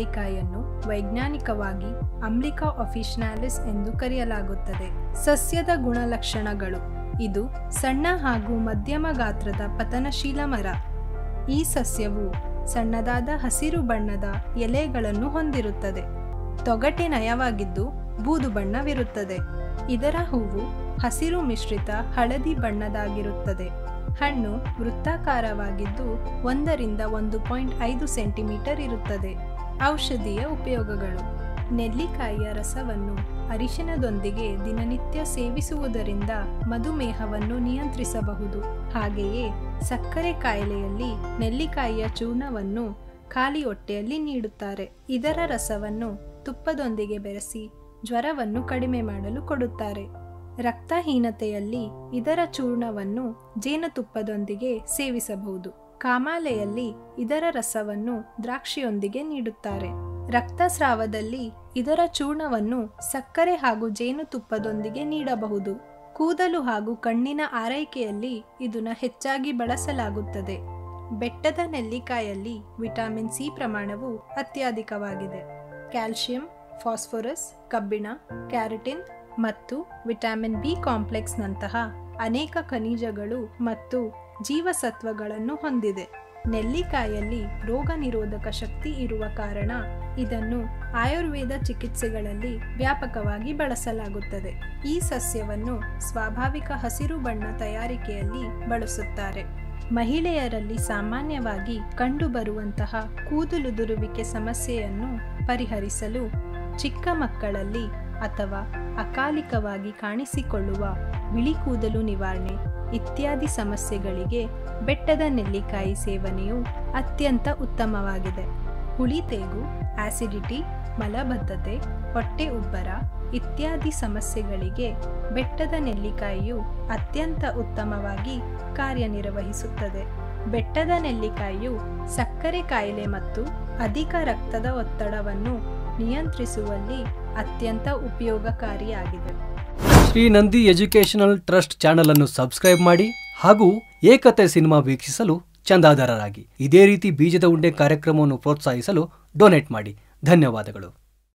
ನೆಲ್ಲಿಕಾಯನ್ನು ವೈಜ್ಞಾನಿಕವಾಗಿ ಅಂಬ್ಲಿಕಾ ಆಫಿಷಿನಾಲಿಸ್ ಎಂದು ಕರೆಯಲಾಗುತ್ತದೆ. ಸಸ್ಯದ ಗುಣಲಕ್ಷಣಗಳು: ಇದು ಸಣ್ಣ ಹಾಗೂ ಮಧ್ಯಮ ಗಾತ್ರದ ಪತನಶೀಲ ಮರ. ಈ ಸಸ್ಯವು ಸಣ್ಣದಾದ ಹಸಿರು ಬಣ್ಣದ ಎಲೆಗಳನ್ನು ಹೊಂದಿರುತ್ತದೆ. ತೊಗಟೆ ನಯವಾಗಿದ್ದು ಬೂದು ಬಣ್ಣವಿರುತ್ತದೆ. ಇದರ ಹೂವು ಹಸಿರು ಮಿಶ್ರಿತ ಹಳದಿ ಬಣ್ಣದಾಗಿರುತ್ತದೆ. ಹಣ್ಣು ವೃತ್ತಾಕಾರವಾಗಿದ್ದು 1 ರಿಂದ 1.5 ಸೆಂಟಿಮೀಟರ್ ಇರುತ್ತದೆ. ಔಷಧೀಯ ಉಪಯೋಗಗಳು: ನೆಲ್ಲಿಕಾಯಿಯ ರಸವನ್ನು ಅರಿಶಿನದೊಂದಿಗೆ ದಿನನಿತ್ಯ ಸೇವಿಸುವುದರಿಂದ ಮಧುಮೇಹವನ್ನು ನಿಯಂತ್ರಿಸಬಹುದು. ಹಾಗೆಯೇ ಸಕ್ಕರೆ ಕಾಯಿಲೆಯಲ್ಲಿ ನೆಲ್ಲಿಕಾಯಿಯ ಚೂರ್ಣವನ್ನು ಖಾಲಿ ಹೊಟ್ಟೆಯಲ್ಲಿ ನೀಡುತ್ತಾರೆ. ಇದರ ರಸವನ್ನು ತುಪ್ಪದೊಂದಿಗೆ ಬೆರೆಸಿ ಜ್ವರವನ್ನು ಕಡಿಮೆ ಮಾಡಲು ಕೊಡುತ್ತಾರೆ. ರಕ್ತಹೀನತೆಯಲ್ಲಿ ಇದರ ಚೂರ್ಣವನ್ನು ಜೇನುತುಪ್ಪದೊಂದಿಗೆ ಸೇವಿಸಬಹುದು. ಕಾಮಾಲೆಯಲ್ಲಿ ಇದರ ರಸವನ್ನು ದ್ರಾಕ್ಷಿಯೊಂದಿಗೆ ನೀಡುತ್ತಾರೆ. ರಕ್ತಸ್ರಾವದಲ್ಲಿ ಇದರ ಚೂರ್ಣವನ್ನು ಸಕ್ಕರೆ ಹಾಗೂ ಜೇನುತುಪ್ಪದೊಂದಿಗೆ ನೀಡಬಹುದು. ಕೂದಲು ಹಾಗೂ ಕಣ್ಣಿನ ಆರೈಕೆಯಲ್ಲಿ ಇದನ್ನು ಹೆಚ್ಚಾಗಿ ಬಳಸಲಾಗುತ್ತದೆ. ಬೆಟ್ಟದ ನೆಲ್ಲಿಕಾಯಲ್ಲಿ ವಿಟಮಿನ್ ಸಿ ಪ್ರಮಾಣವು ಅತ್ಯಧಿಕವಾಗಿದೆ. ಕ್ಯಾಲ್ಸಿಯಂ, ಫಾಸ್ಫರಸ್, ಕಬ್ಬಿಣ, ಕ್ಯಾರಟಿನ್ ಮತ್ತು ವಿಟಮಿನ್ ಬಿ ಕಾಂಪ್ಲೆಕ್ಸ್ನಂತಹ ಅನೇಕ ಖನಿಜಗಳು ಮತ್ತು ಜೀವಸತ್ವಗಳನ್ನು ಹೊಂದಿದೆ. ನೆಲ್ಲಿಕಾಯಲ್ಲಿ ರೋಗ ನಿರೋಧಕ ಶಕ್ತಿ ಇರುವ ಕಾರಣ ಇದನ್ನು ಆಯುರ್ವೇದ ಚಿಕಿತ್ಸೆಗಳಲ್ಲಿ ವ್ಯಾಪಕವಾಗಿ ಬಳಸಲಾಗುತ್ತದೆ. ಈ ಸಸ್ಯವನ್ನು ಸ್ವಾಭಾವಿಕ ಹಸಿರು ಬಣ್ಣ ತಯಾರಿಕೆಯಲ್ಲಿ ಬಳಸುತ್ತಾರೆ. ಮಹಿಳೆಯರಲ್ಲಿ ಸಾಮಾನ್ಯವಾಗಿ ಕಂಡುಬರುವಂತಹ ಕೂದಲುದುರುವಿಕೆ ಸಮಸ್ಯೆಯನ್ನು ಪರಿಹರಿಸಲು, ಚಿಕ್ಕ ಮಕ್ಕಳಲ್ಲಿ ಅಥವಾ ಅಕಾಲಿಕವಾಗಿ ಕಾಣಿಸಿಕೊಳ್ಳುವ ಬಿಳಿ ಕೂದಲು ನಿವಾರಣೆ ಇತ್ಯಾದಿ ಸಮಸ್ಯೆಗಳಿಗೆ ಬೆಟ್ಟದ ನೆಲ್ಲಿಕಾಯಿ ಸೇವನೆಯು ಅತ್ಯಂತ ಉತ್ತಮವಾಗಿದೆ. ಹುಳಿತೇಗು, ಆಸಿಡಿಟಿ, ಮಲಬದ್ಧತೆ, ಹೊಟ್ಟೆ ಉಬ್ಬರ ಇತ್ಯಾದಿ ಸಮಸ್ಯೆಗಳಿಗೆ ಬೆಟ್ಟದ ನೆಲ್ಲಿಕಾಯಿಯು ಅತ್ಯಂತ ಉತ್ತಮವಾಗಿ ಕಾರ್ಯನಿರ್ವಹಿಸುತ್ತದೆ. ಬೆಟ್ಟದ ನೆಲ್ಲಿಕಾಯಿಯು ಸಕ್ಕರೆ ಕಾಯಿಲೆ ಮತ್ತು ಅಧಿಕ ರಕ್ತದ ಒತ್ತಡವನ್ನು ನಿಯಂತ್ರಿಸುವಲ್ಲಿ ಅತ್ಯಂತ ಉಪಯೋಗಕಾರಿಯಾಗಿದೆ. Shri Nandi educational trust channel ಅನ್ನು ಸಬ್ಸ್ಕ್ರೈಬ್ ಮಾಡಿ ಹಾಗೂ ಏಕತೆ ಸಿನಿಮಾ ವೀಕ್ಷಿಸಲು ಚಂದಾದಾರರಾಗಿ. ಇದೇ ರೀತಿ ಬೀಜದ ಉಂಡೆ ಕಾರ್ಯಕ್ರಮವನ್ನು ಪ್ರೋತ್ಸಾಹಿಸಲು ಡೊನೇಟ್ ಮಾಡಿ. ಧನ್ಯವಾದಗಳು.